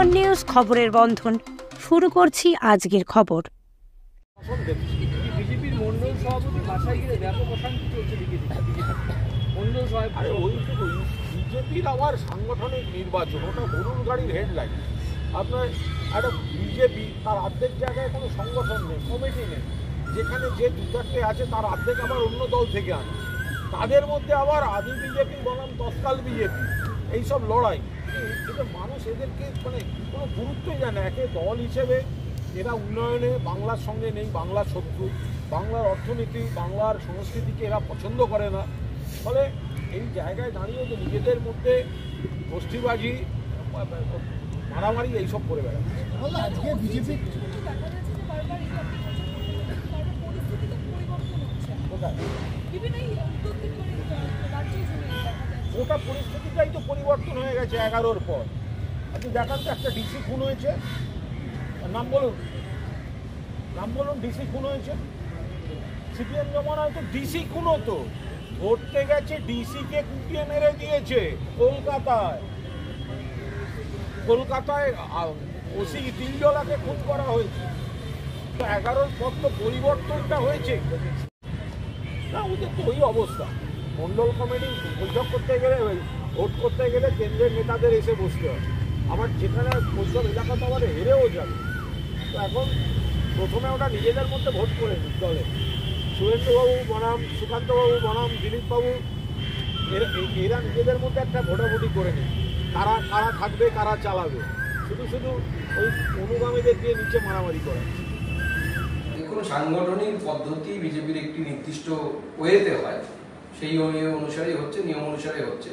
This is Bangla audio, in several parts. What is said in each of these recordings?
বন্ধন নিউজ খবরের বন্ধন শুরু করছি আজকের খবর। বিজেপির মন্ডল সভাপতি বাসায় গিয়ে ব্যাপক অশান্তি চলছে বিজেপির আবার সাংগঠনিক নির্বাচন, ওটা গরুর গাড়ির হেডলাইন। আপনার একটা বিজেপি তার অর্ধেক জায়গায় কোনো সংগঠন নেই, কমিটি নেই, যেখানে যে দু চারটে আছে তার অর্ধেক আবার অন্য দল থেকে আনে, তাদের মধ্যে আবার আদি বিজেপি বনাম তৎকাল বিজেপি, এইসব লড়াই। কিন্তু মানুষ এদেরকে মানে কোনো গুরুত্বই দেয় না। একে দল হিসেবে এরা উন্নয়নে বাংলার সঙ্গে নেই, বাংলার শত্রু, বাংলার অর্থনীতি, বাংলার সংস্কৃতিকে এরা পছন্দ করে না। ফলে এই জায়গায় দাঁড়িয়ে যে নিজেদের মধ্যে গোষ্ঠীবাজি, মারামারি এইসব করে বেড়াচ্ছে। আজকে বিজেপি গোটা পরিস্থিতিটাই তো পরিবর্তন হয়ে গেছে 11-র পর। আপনি দেখান তো, একটা ডিসি খুন হয়েছে, নাম বলুন ডিসি খুন হয়েছে। সিপিএম জমানায় তো ডিসি খুন হতো, ধরতে গেছে ডিসিকে কুপিয়ে মেরে দিয়েছে কলকাতায় ওসি তিলজলাকে খুন করা হয়েছে। 11-র পর তো পরিবর্তনটা হয়েছে না, ওদের তো ওই অবস্থা। মন্ডল কমিটি বৈঠক করতে গেলে, ভোট করতে গেলে কেন্দ্রের নেতাদের এসে বসতে হয়। আবার যেখানে ওইসব এলাকা তো আবার হেরেও যাবে। তো এখন প্রথমে ওটা নিজেদের মধ্যে ভোট করে নিই দলে, সুরেন্দ্রবাবু বনাম সুকান্তবাবু বনাম দিলীপবাবু, এরা নিজেদের মধ্যে একটা ভোটাভুটি করে নিই, কারা কারা থাকবে, কারা চালাবে। শুধু ওই অনুগামীদের দিয়ে নিচে মারামারি করে। দেখুন, সাংগঠনিক পদ্ধতি বিজেপির একটি নির্দিষ্ট ওয়েতে হয়, সেই অনুসারেই হচ্ছে, নিয়ম অনুসারে হচ্ছে।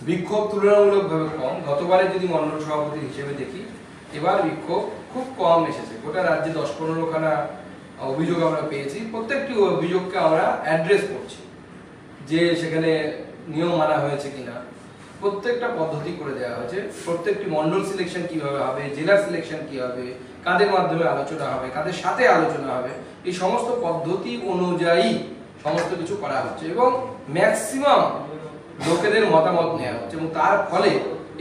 বিক্ষোভ তুলনামূলকভাবে কম। গতবারে যদি মন্ডল সভাপতি হিসেবে দেখি, এবার বিক্ষোভ খুব কম এসেছে। গোটা রাজ্যে 10-15খানা অভিযোগ আমরা পেয়েছি। প্রত্যেকটি অভিযোগকে আমরা অ্যাড্রেস করছি যে সেখানে নিয়ম মানা হয়েছে কিনা, প্রত্যেকটা পদ্ধতি করে দেওয়া হয়েছে। প্রত্যেকটি মন্ডল সিলেকশন কিভাবে হবে, জেলার সিলেকশন কি হবে, কাদের মাধ্যমে আলোচনা হবে, কাদের সাথে আলোচনা হবে, এই সমস্ত পদ্ধতি অনুযায়ী সমস্ত কিছু করা হচ্ছে এবং ম্যাক্সিমাম লোকেদের মতামত নেওয়া হচ্ছে এবং তার ফলে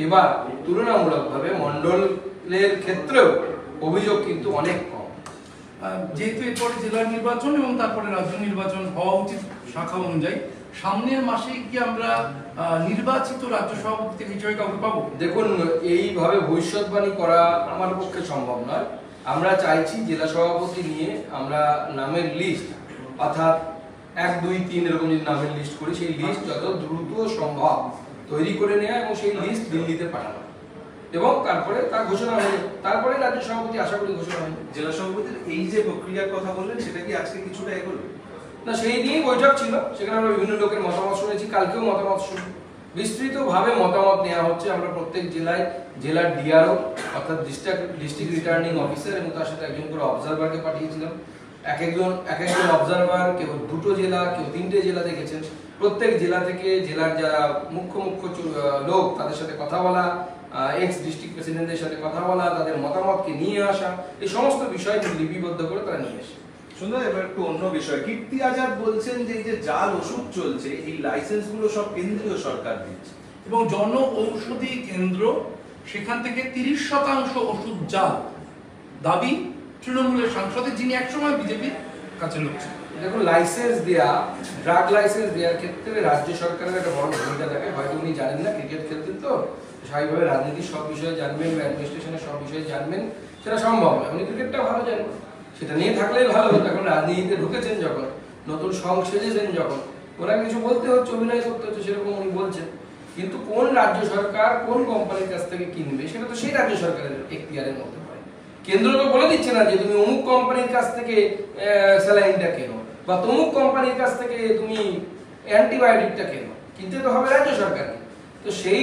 এবার তুলনামূলকভাবে মন্ডলের ক্ষেত্রেও অভিযোগ কিন্তু অনেক কম। যেহেতু এরপরে জেলা নির্বাচন এবং তারপরে রাজ্য নির্বাচন হওয়া উচিত শাখা অনুযায়ী, সামনের মাসে কি আমরা নির্বাচিত রাজ্য সভাপতি হিসেবে কাউকে পাবো? দেখুন, এইভাবে ভবিষ্যৎবাণী করা আমার পক্ষে সম্ভব নয়। আমরা চাইছি জেলা সভাপতি নিয়ে আমরা নামের লিস্ট, অর্থাৎ 1, 2, 3 এরকম যদি নামের লিস্ট করি, সেই লিস্ট যত দ্রুত সম্ভব তৈরি করে নেওয়া এবং সেই লিস্ট দিল্লিতে পাঠানো এবং তারপরে তার ঘোষণা হয়ে, তারপরে রাজ্য সভাপতি আশা করি ঘোষণা হয়। জেলা সভাপতির এই যে প্রক্রিয়ার কথা বললেন, সেটা কি আজকে কিছুটা এগোলো? না, সেই নিয়েই বৈঠক ছিল, সেখানে আমরা বিভিন্ন লোকের মতামত শুনেছি, কালকেও মতামত শুনব। বিস্তৃতভাবে মতামত নেওয়া হচ্ছে। আমরা প্রত্যেক জেলায় জেলার ডিআরও অর্থাৎ ডিস্ট্রিক্ট রিটার্নিং অফিসার এবং তার সাথে একজন করে অবজারভারকে পাঠিয়েছিলাম। এক একজন অবজারভার, কেউ 2টো জেলা, কেউ 3টে জেলা দেখেছেন। প্রত্যেক জেলা থেকে জেলার যারা মুখ্য লোক তাদের সাথে কথা বলা, এক্স ডিস্ট্রিক্ট প্রেসিডেন্টের সাথে কথা বলা, তাদের মতামতকে নিয়ে আসা, এই সমস্ত বিষয় লিপিবদ্ধ করে তারা নিয়ে আসে। সুন্দর। এবার একটু অন্য বিষয়, কীর্তি আজাদ বলছেন যে এই যে জাল ওষুধ চলছে, এই লাইসেন্স গুলো সব কেন্দ্রীয় সরকার দিচ্ছে এবং জন ঔষধি কেন্দ্র, সেখান থেকে 30% ওষুধ জাল, দাবি তৃণমূলের সাংসদের, যিনি একসময় বিজেপির কাছে লোক ছিলেন। দেখুন, লাইসেন্স দেওয়া, ড্রাগ লাইসেন্স দেওয়ার ক্ষেত্রে রাজ্য সরকারের একটা বড় ভূমিকা থাকে। হয়তো উনি জানেন না, ক্রিকেট খেলতেন তো, স্বাভাবিকভাবে রাজনীতির সব বিষয়ে জানবেন বা অ্যাডমিনিস্ট্রেশনের সব বিষয়ে জানবেন, সেটা সম্ভব নয়। উনি ক্রিকেটটা ভালো জানেন, সেটা নিয়ে থাকলেই ভালো হতো। এখন রাজনীতিতে ঢুকেছেন যখন, নতুন সং সেজেছেন যখন, ওনাকে কিছু বলতে হচ্ছে, অভিনয় করতে হচ্ছে, সেরকম উনি বলছেন। কিন্তু কোন রাজ্য সরকার কোন কোম্পানির কাছ থেকে কিনবে, সেটা তো সেই রাজ্য সরকারের এখতিয়ারের মধ্যে হয়। কেন্দ্র তো বলে দিচ্ছে না যে তুমি অমুক কোম্পানির কাছ থেকে স্যালাইনটা কেনো বা তমুক কোম্পানির কাছ থেকে তুমি অ্যান্টিবায়োটিকটা কেনো, কিনতে তো হবে রাজ্য সরকারকে। তো সেই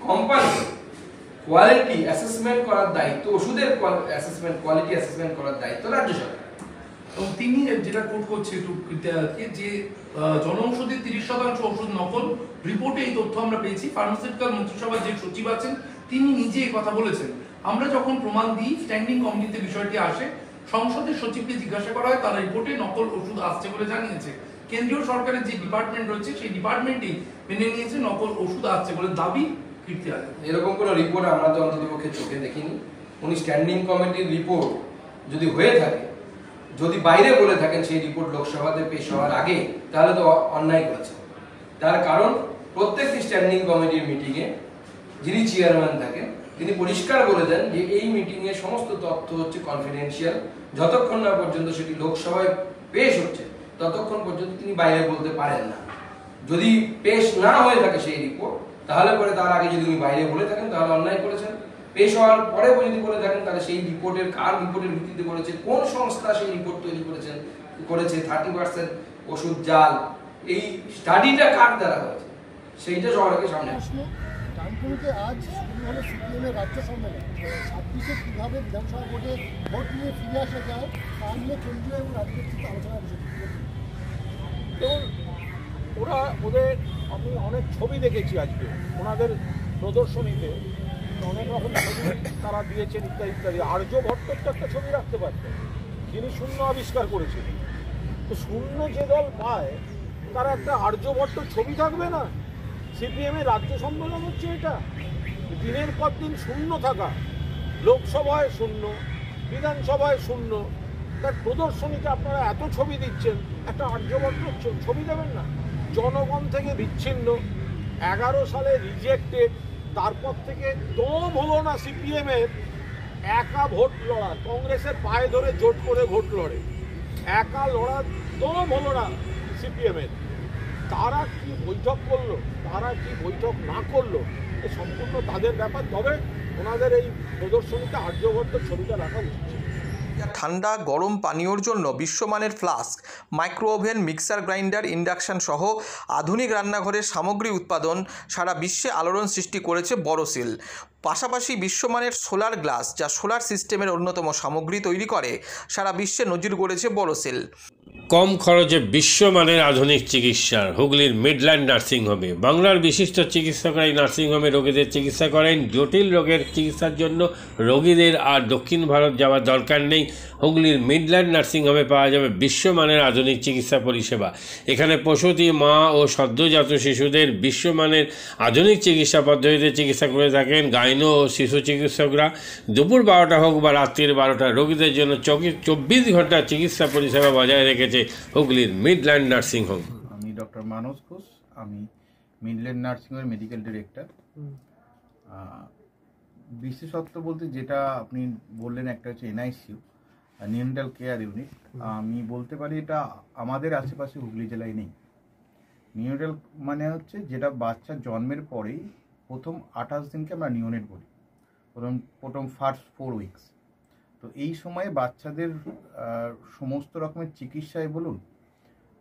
কোম্পানি কোয়ালিটি অ্যাসেসমেন্ট করার দায়িত্ব, ওষুধের কোয়ালিটি অ্যাসেসমেন্ট করার দায়িত্ব রাজ্য সরকার। এবং তিনি যেটা কোট করছে একটু যে জনঔষধির 30% ওষুধ নকল, রিপোর্টে এই তথ্য আমরা পেয়েছি। ফার্মাসিউটিক্যাল মন্ত্রিসভার যে সচিব আছেন তিনি নিজে এই কথা বলেছেন। আমরা যখন প্রমাণ দিই, স্ট্যান্ডিং কমিটিতে বিষয়টি আসে, সংসদের সচিবকে জিজ্ঞাসা করা হয়, তার রিপোর্টে নকল ওষুধ আসছে বলে জানিয়েছে। কেন্দ্রীয় সরকারের যে ডিপার্টমেন্ট রয়েছে সেই ডিপার্টমেন্টই মেনে নিয়েছে নকল ওষুধ আসছে বলে দাবি কীর্তি আজাদ। এরকম কোনো রিপোর্ট আমরা তো অন্ততপক্ষে চোখে দেখিনি। উনি স্ট্যান্ডিং কমিটির রিপোর্ট যদি হয়ে থাকে, যদি বাইরে বলে থাকেন সেই রিপোর্ট লোকসভাতে পেশ হওয়ার আগে, তাহলে তো অন্যায় করেছেন। তার কারণ প্রত্যেকটি স্ট্যান্ডিং কমিটির মিটিংয়ে যিনি চেয়ারম্যান থাকেন তিনি পরিষ্কার বলে দেন যে এই মিটিংয়ে সমস্ত তথ্য হচ্ছে কনফিডেন্সিয়াল, যতক্ষণ না পর্যন্ত সেটি লোকসভায় পেশ হচ্ছে ততক্ষণ পর্যন্ত তিনি বাইরে বলতে পারেন না। যদি পেশ না হয়ে থাকে সেই রিপোর্ট, তাহলে পরে তার আগে যদি উনি বাইরে বলে থাকেন তাহলে অন্যায় করেছেন। পেশ হওয়ার পরে যদি বলে থাকেন তাহলে সেই রিপোর্টের কার রিপোর্টের ভিত্তিতে করেছে, কোন সংস্থা সেই রিপোর্ট তৈরি করেছে 30% ওষুধ জাল, এই স্টাডিটা কার দ্বারা হয়েছে সেইটা সবাইকে সামনে আসবে। ডানকুনিতে আজ শুরু হলো সিপিএমের রাজ্য সম্মেলন। 26-এ কীভাবে বিধানসভা ভোটে ভোট নিয়ে ফিরে আসা যায় তা নিয়ে কেন্দ্রীয় এবং রাজ্যের থেকে আলোচনা হয়েছে। এবং ওদের আমি অনেক ছবি দেখেছি আজকে ওনাদের প্রদর্শনীতে, অনেক রকম ছবি তারা দিয়েছেন ইত্যাদি ইত্যাদি। আর্যভট্টর তো একটা ছবি রাখতে পারতেন, যিনি শূন্য আবিষ্কার করেছিলেন। তো শূন্য যে দল পায় তারা একটা আর্যভট্টর ছবি থাকবে না? সিপিএমের রাজ্য সম্মেলন হচ্ছে এটা। দিনের পর দিন শূন্য থাকা, লোকসভায় শূন্য, বিধানসভায় শূন্য, তার প্রদর্শনীতে আপনারা এত ছবি দিচ্ছেন, একটা আর্যভট্টর ছবি দেবেন না? জনগণ থেকে বিচ্ছিন্ন, 11 সালে রিজেক্টেড, তারপর থেকে দম হলো না সিপিএমের একা ভোট লড়া, কংগ্রেসের পায়ে ধরে জোট করে ভোট লড়ে, একা লড়ার দম হলো না সিপিএমের। তারা কি বৈঠক করলো, তারা কি বৈঠক না করলো, এ সম্পূর্ণ তাদের ব্যাপার। তবে ওনাদের এই প্রদর্শনীতে আর্যভট্টর ছবিটা রাখা উচিত। ঠান্ডা গরম পানীয়র জন্য বিশ্বমানের flask, micro oven, mixer grinder, induction সহ আধুনিক রান্নাঘরের সামগ্রী উৎপাদন সারা বিশ্বে আলোড়ন সৃষ্টি করেছে বড়সিল। পাশাপাশি বিশ্বমানের সোলার গ্লাস, যা সোলার সিস্টেমের অন্যতম সামগ্রী তৈরি করে, সারা বিশ্বে নজির গড়েছে বড়সিল। কম খরচে বিশ্বমানের আধুনিক চিকিৎসার হুগলির মিডল্যান্ড নার্সিংহোমে বাংলার বিশিষ্ট চিকিৎসকরা এই নার্সিংহোমে রোগীদের চিকিৎসা করেন। জটিল রোগের চিকিৎসার জন্য রোগীদের আর দক্ষিণ ভারত যাওয়ার দরকার নেই। হুগলির মিডল্যান্ড নার্সিংহোমে পাওয়া যাবে বিশ্বমানের আধুনিক চিকিৎসা পরিষেবা। এখানে প্রসূতি মা ও সদ্যজাত শিশুদের বিশ্বমানের আধুনিক চিকিৎসা পদ্ধতিতে চিকিৎসা করে থাকেন গাইনো ও শিশু চিকিৎসকরা। দুপুর 12টা হোক বা রাত্রির 12টা, রোগীদের জন্য 24 ঘন্টা চিকিৎসা পরিষেবা বজায় রেখেছে হুগলির মিডল্যান্ড নার্সিংহোম। আমি ডক্টর মানস ঘোষ, আমি মিডল্যান্ড নার্সিংহোমের মেডিকেল ডিরেক্টর। বিশেষত্ব বলতে যেটা আপনি বললেন, একটা হচ্ছে এনআইসিইউ, নিউনেটাল কেয়ার ইউনিট। আমি বলতে পারি এটা আমাদের আশেপাশে হুগলি জেলায় নেই। নিউনেটাল মানে হচ্ছে যেটা বাচ্চা জন্মের পরেই প্রথম 28 দিনকে আমরা নিউনেট বলি, প্রথম ফার্স্ট 4 উইকস। তো এই সময়ে বাচ্চাদের সমস্ত রকমের চিকিৎসায় বলুন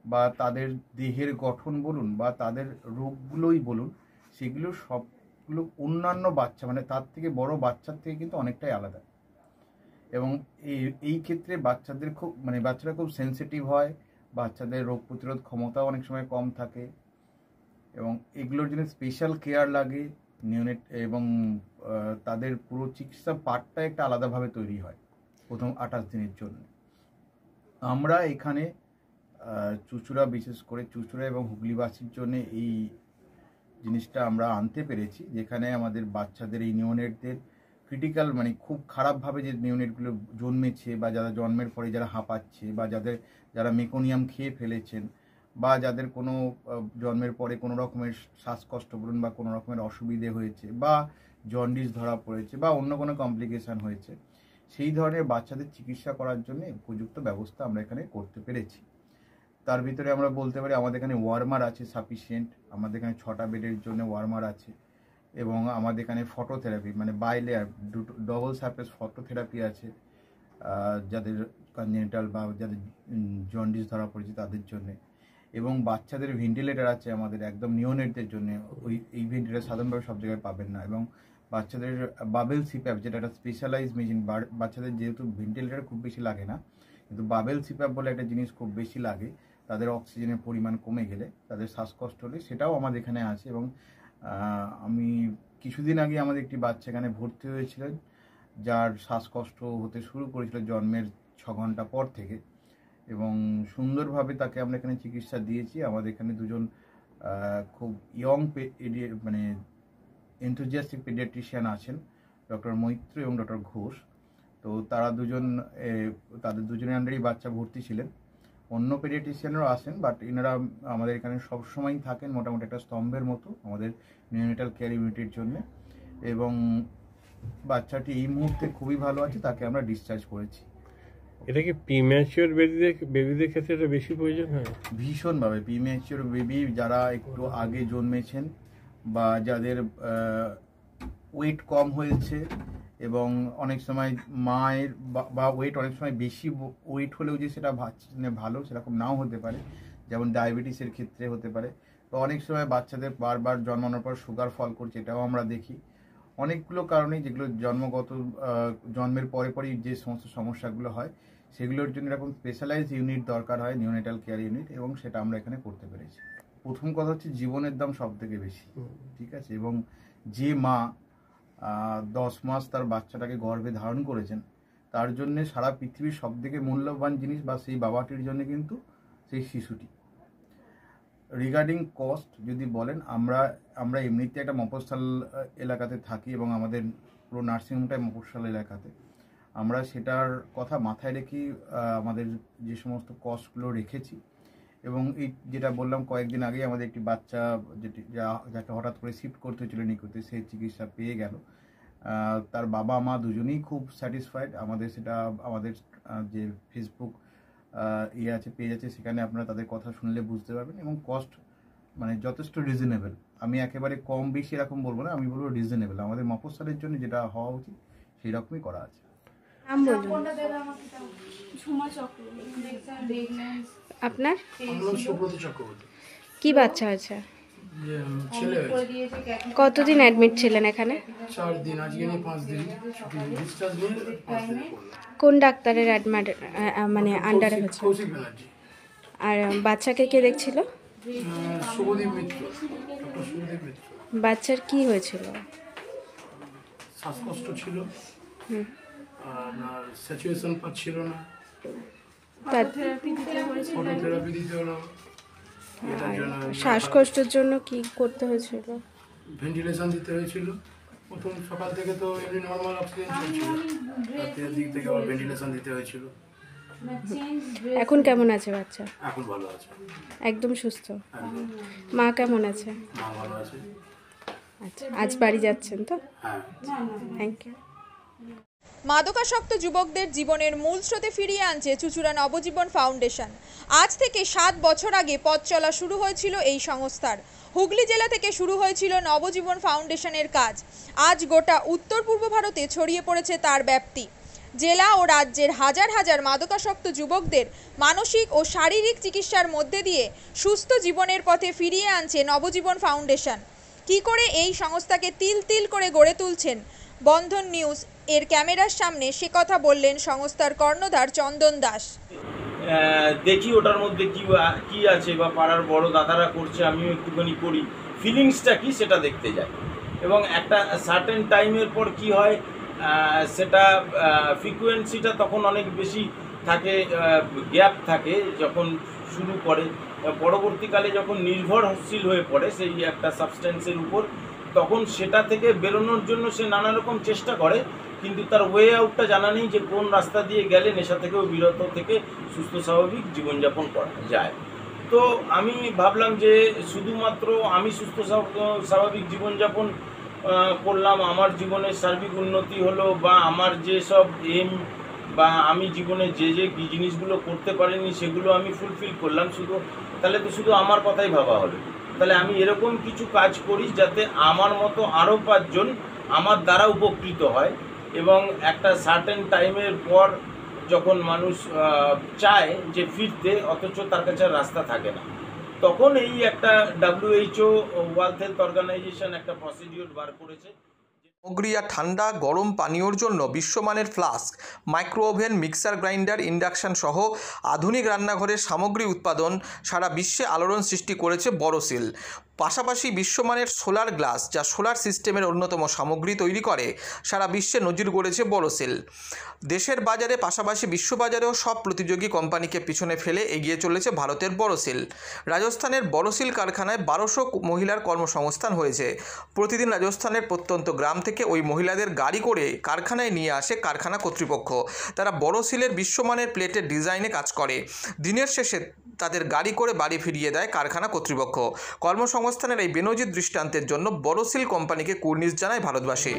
বা তাদের দেহের গঠন বলুন বা তাদের রোগগুলোই বলুন, সেগুলো সবগুলো অন্যান্য বাচ্চা মানে তার থেকে বড় বাচ্চার থেকে কিন্তু অনেকটাই আলাদা। এবং এই ক্ষেত্রে বাচ্চাদের বাচ্চারা খুব সেন্সিটিভ হয়, বাচ্চাদের রোগ প্রতিরোধ ক্ষমতাও অনেক সময় কম থাকে এবং এগুলোর জন্য স্পেশাল কেয়ার লাগে নিউনেট, এবং তাদের পুরো চিকিৎসা পার্টটা একটা আলাদাভাবে তৈরি হয় প্রথম 28 দিনের জন্য। আমরা এখানে চুঁচুড়া, বিশেষ করে চুঁচুড়া এবং হুগলিবাসীর জন্য এই জিনিসটা আমরা আনতে পেরেছি, যেখানে আমাদের বাচ্চাদের এই নিউনেটদের ক্রিটিক্যাল খুব খারাপভাবে যে নিউনেটগুলো জন্মেছে বা যারা জন্মের পরে যারা হাঁপাচ্ছে বা যারা মেকোনিয়াম খেয়ে ফেলেছেন বা যাদের কোনো জন্মের পরে কোনো রকমের শ্বাসকষ্ট বলুন বা কোনো রকমের অসুবিধে হয়েছে বা জন্ডিস ধরা পড়েছে বা অন্য কোনো কমপ্লিকেশান হয়েছে, সেই ধরনের বাচ্চাদের চিকিৎসা করার জন্য উপযুক্ত ব্যবস্থা আমরা এখানে করতে পেরেছি। তার ভিতরে আমরা বলতে পারি আমাদের এখানে ওয়ার্মার আছে সাফিসিয়েন্ট, আমাদের এখানে 6টা বেডের জন্য ওয়ার্মার আছে এবং আমাদের এখানে phototherapy bilayer double surface phototherapy আছে যাদের কনজেনিটাল বা যাদের জন্ডিস ধরা পড়েছে তাদের জন্য, এবং বাচ্চাদের ভেন্টিলেটার আছে আমাদের একদম নিওনেটদের জন্য। এই ভেন্টিলেটার সাধারণভাবে সব জায়গায় পাবেন না, এবং বাচ্চাদের বাবেল সিপ্যাপ যেটা একটা স্পেশালাইজ মেশিন, বাচ্চাদের যেহেতু ভেন্টিলেটার খুব বেশি লাগে না, কিন্তু বাবেল সিপ্যাপ বলে একটা জিনিস খুব বেশি লাগে তাদের অক্সিজেনের পরিমাণ কমে গেলে, তাদের শ্বাসকষ্ট হলে, সেটাও আমাদের এখানে আছে। এবং আমি কিছুদিন আগে আমাদের একটি বাচ্চা এখানে ভর্তি হয়েছিলেন যার শ্বাসকষ্ট হতে শুরু করেছিল জন্মের 6 ঘন্টা পর থেকে, এবং সুন্দরভাবে তাকে আমরা এখানে চিকিৎসা দিয়েছি। আমাদের এখানে দুজন খুব ইয়ং এনথুজিয়াস্টিক পেডিয়াট্রিশিয়ান আছেন, ডক্টর মৈত্র এবং ডক্টর ঘোষ। তো তারা তাদের দুজনের আন্ডারেই বাচ্চা ভর্তি ছিলেন। অন্য পেডিয়াট্রিশিয়ানরাও আসেন, বাট এনারা আমাদের এখানে সবসময়ই থাকেন মোটামুটি একটা স্তম্ভের মতো আমাদের নিওনেটাল কেয়ার ইউনিটের জন্য। এবং বাচ্চাটি এই মুহূর্তে খুবই ভালো আছে, তাকে আমরা ডিসচার্জ করেছি। এটা কি প্রিম্যাচিওর বেবিদের ক্ষেত্রে এটা বেশি প্রয়োজন হয়? ভীষণভাবে প্রিম্যাচিওর বেবি যারা একটু আগে জন্মেছেন বা যাদের ওয়েট কম হয়েছে, এবং অনেক সময় মায়ের বা ওয়েট অনেক সময় বেশি ওয়েট হলেও যে সেটা ভালো সেরকম নাও হতে পারে, যেমন ডায়াবেটিসের ক্ষেত্রে হতে পারে। তো অনেক সময় বাচ্চাদের বারবার জন্মানোর পর সুগার ফল করছে, এটাও আমরা দেখি। অনেকগুলো কারণেই যেগুলো জন্মের পরেই যে সমস্ত সমস্যাগুলো হয় সেগুলোর জন্য এরকম স্পেশালাইজড ইউনিট দরকার হয়, নিওনেটাল কেয়ার ইউনিট, এবং সেটা আমরা এখানে করতে পেরেছি। প্রথম কথা হচ্ছে জীবনের দাম সব থেকে বেশি, ঠিক আছে, এবং যে মা 10 মাস তার বাচ্চাটাকে গর্ভে ধারণ করেছেন তার জন্য সারা পৃথিবীর সব থেকে মূল্যবান জিনিস বা সেই বাবাটির জন্য কিন্তু সেই শিশুটি। রিগার্ডিং কস্ট যদি বলেন, আমরা এমনিতে একটা মফস্বল এলাকাতে থাকি এবং আমাদের পুরো নার্সিংহোমটাই মফস্বল এলাকাতে। আমরা সেটার কথা মাথায় রেখে আমাদের যে সমস্ত কস্টগুলো রেখেছি, এবং এই যেটা বললাম কয়েকদিন আগেই আমাদের একটি বাচ্চা যাকে হঠাৎ করে শিফট করতে হয়েছিল নিকুতে, সেই চিকিৎসা পেয়ে গেল। তার বাবা মা দুজনেই খুব স্যাটিসফাইড। আমাদের যে ফেসবুক পেজ আছে, সেখানে আপনারা তাদের কথা শুনলে বুঝতে পারবেন। এবং কস্ট মানে যথেষ্ট রিজনেবল। আমি একেবারে কম বেশি এরকম বলবো না, আমি বলবো রিজনেবল। আমাদের মফস্বলের জন্য যেটা হওয়া উচিত সেই রকমই করা আছে। আপনার কি বাচ্চা আছে? কতদিন অ্যাডমিট ছিলেন এখানে? 4 দিন, আজকে নিয়ে 5 দিন ছুটি, ডিসচার্জ নিয়ে 5 দিন করলাম। কোন ডাক্তারের মানে আন্ডারে হয়েছে? কৌশিক ব্যানার্জি। আর বাচ্চাকে কে দেখছিল? শুভদীপ মিত্র, ডক্টর শুভদীপ মিত্র। বাচ্চার কি হয়েছিল? শ্বাসকষ্ট ছিল, আপনার স্যাচুরেশন পাচ্ছিল না, ফটোথেরাপি দিতে হলো। শ্বাসকষ্টের জন্য কি করতে হয়েছিল? ভেন্টিলেশন দিতে হয়েছিল। প্রথম সকাল থেকে তো এমনি নর্মাল অক্সিজেন চলছিল, রাতের দিক থেকে আবার ভেন্টিলেশন দিতে হয়েছিল। এখন কেমন আছে বাচ্চা? এখন ভালো আছে, একদম সুস্থ। মা কেমন আছে? মা ভালো আছে। আচ্ছা, আজ বাড়ি যাচ্ছেন তো? হ্যাঁ, থ্যাংক ইউ। মাদকাসক্ত যুবকদের জীবনের মূল স্রোতে ফিরিয়ে আনছে চুঁচুড়া নবজীবন ফাউন্ডেশন। আজ থেকে 7 বছর আগে পথ চলা শুরু হয়েছিল এই সংস্থার। হুগলি জেলা থেকে শুরু হয়েছিল নবজীবন ফাউন্ডেশনের কাজ। আজ গোটা উত্তর পূর্ব ভারতে ছড়িয়ে পড়েছে তার ব্যাপ্তি। জেলা ও রাজ্যের হাজার হাজার মাদকাসক্ত যুবকদের মানসিক ও শারীরিক চিকিৎসার মধ্যে দিয়ে সুস্থ জীবনের পথে ফিরিয়ে আনছে নবজীবন ফাউন্ডেশন। কী করে এই সংস্থাকে তিল তিল করে গড়ে তুলছেন বন্ধন নিউজ এর ক্যামেরার সামনে, সে কথা বললেন সংস্থার কর্ণধার চন্দন দাস। দেখি ওটার মধ্যে কি আছে, বা পাড়ার বড় দাদারা করছে, আমিও একটুখানি করি, ফিলিংসটা কি সেটা দেখতে যাই। এবং একটা সার্টেন টাইমের পর কি হয়, সেটা ফ্রিকোয়েন্সিটা তখন অনেক বেশি থাকে, গ্যাপ থাকে যখন শুরু করে। পরবর্তীকালে যখন নির্ভরশীল হয়ে পড়ে সেই একটা সাবস্টেন্সের উপর, তখন সেটা থেকে বেরোনোর জন্য সে নানা রকম চেষ্টা করে, কিন্তু তার ওয়ে আউটটা জানা নেই যে কোন রাস্তা দিয়ে গেলে নেশা থেকেও বিরত থেকে সুস্থ স্বাভাবিক জীবনযাপন করা যায়। তো আমি ভাবলাম যে শুধুমাত্র আমি সুস্থ স্বাভাবিক জীবনযাপন করলাম, আমার জীবনের সার্বিক উন্নতি হলো, বা আমার যেসব এম বা আমি জীবনে যে জিনিসগুলো করতে পারিনি সেগুলো আমি ফুলফিল করলাম, তাহলে তো শুধু আমার কথাই ভাবা হলো। তাহলে আমি এরকম কিছু কাজ করি যাতে আমার মতো আরও 5 জন আমার দ্বারা উপকৃত হয়। এবং একটা সার্টেন টাইমের পর যখন মানুষ চায় যে ফিরতে, অথচ তার কাছে রাস্তা থাকে না, তখন এই একটা WHO ওয়ার্ল্ড হেলথ অর্গানাইজেশন একটা প্রসিডিওর বার করেছে। সামগ্রী আর ঠান্ডা গরম পানীয়র জন্য বিশ্বমানের flask, micro oven, mixer grinder, induction সহ আধুনিক রান্নাঘরের সামগ্রী উৎপাদন সারা বিশ্বে আলোড়ন সৃষ্টি করেছে বড়সিল। পাশাপাশি বিশ্বমানের সোলার গ্লাস, যা সোলার সিস্টেমের অন্যতম সামগ্রী তৈরি করে, সারা বিশ্বে নজির গড়েছে বোরোসিল। দেশের বাজারে পাশাপাশি বিশ্ববাজারেও সব প্রতিযোগী কোম্পানিকে পিছনে ফেলে এগিয়ে চলেছে ভারতের বোরোসিল। রাজস্থানের বোরোসিল কারখানায় 1200 মহিলার কর্মসংস্থান হয়েছে। প্রতিদিন রাজস্থানের প্রত্যন্ত গ্রাম থেকে ওই মহিলাদের গাড়ি করে কারখানায় নিয়ে আসে কারখানা কর্তৃপক্ষ। তারা বোরোসিলের বিশ্বমানের প্লেটের ডিজাইনে কাজ করে। দিনের শেষে তাদের গাড়ি করে বাড়ি ফিরিয়ে দেয় কারখানা কর্তৃপক্ষ। কর্মসংস্থানের এই বেনজির দৃষ্টান্তের জন্য বোরোসিল কোম্পানিকে কুর্নিশ জানায় ভারতবাসী।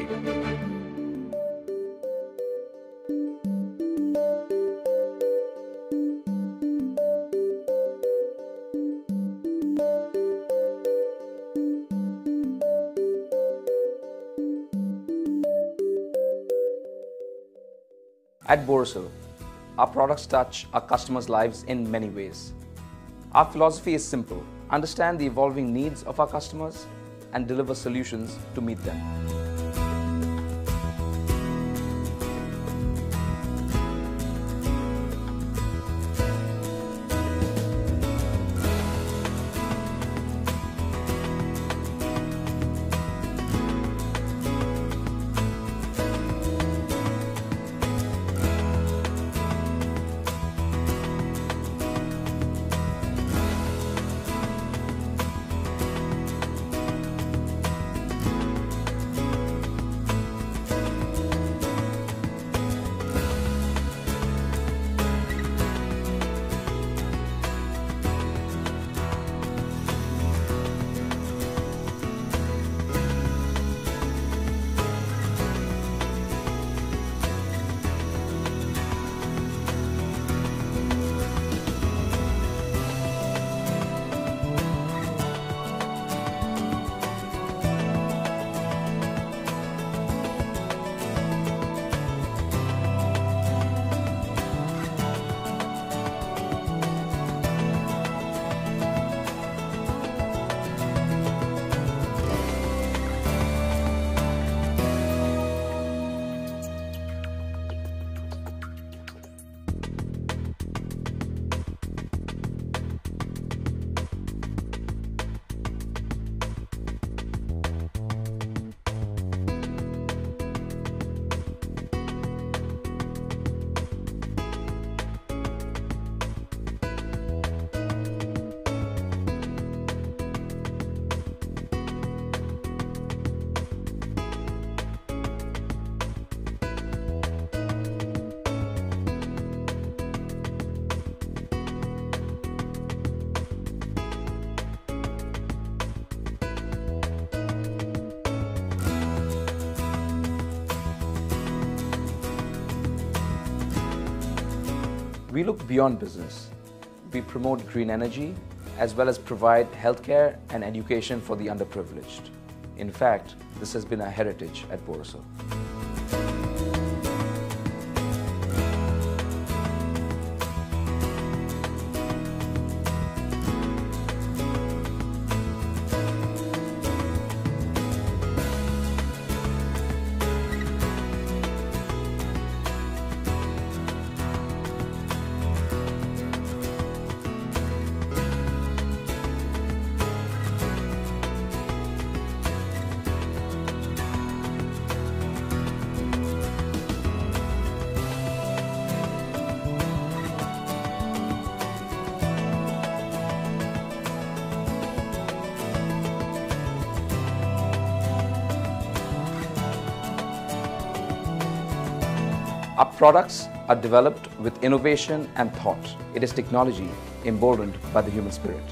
At Borosil, our products touch our customers' lives in many ways. Our philosophy is simple: understand the evolving needs of our customers and deliver solutions to meet them. We look beyond business. We promote green energy as well as provide healthcare and education for the underprivileged. In fact, this has been our heritage at Borosil. Our products are developed with innovation and thought. It is technology emboldened by the human spirit.